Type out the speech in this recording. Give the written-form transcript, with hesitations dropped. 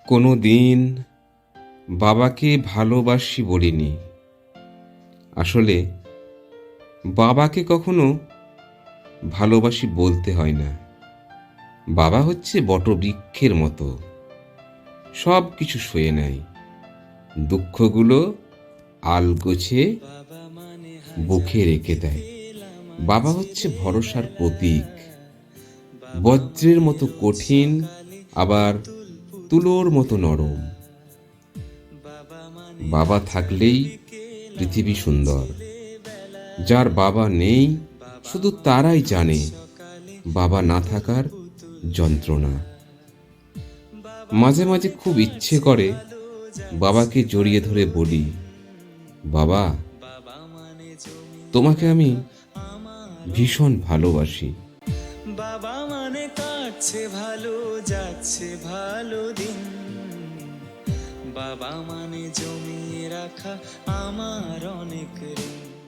কোনো দিন বাবাকে ভালোবাসি বলিনি। আসলে বাবাকে কখনো ভালোবাসি বলতে হয় না। বাবা হচ্ছে বটবৃক্ষের মতো, সব কিছু সয়ে নেয়। দুঃখগুলো আলগোছে বুকে রেখে দেয়। বাবা হচ্ছে ভরসার প্রতীক, বজ্রের মতো কঠিন, আবার তুলোর মতো নরম। বাবা থাকলেই পৃথিবী সুন্দর। যার বাবা নেই শুধু তারাই জানে বাবা না থাকার যন্ত্রণা। মাঝে মাঝে খুব ইচ্ছে করে বাবাকে জড়িয়ে ধরে বলি, বাবা, তোমাকে আমি ভীষণ ভালোবাসি। বাবা মানে কাটছে ভালো, যাচ্ছে ভালো দিন। বাবা মানে জমিয়ে রাখা আমার অনেক ঋণ।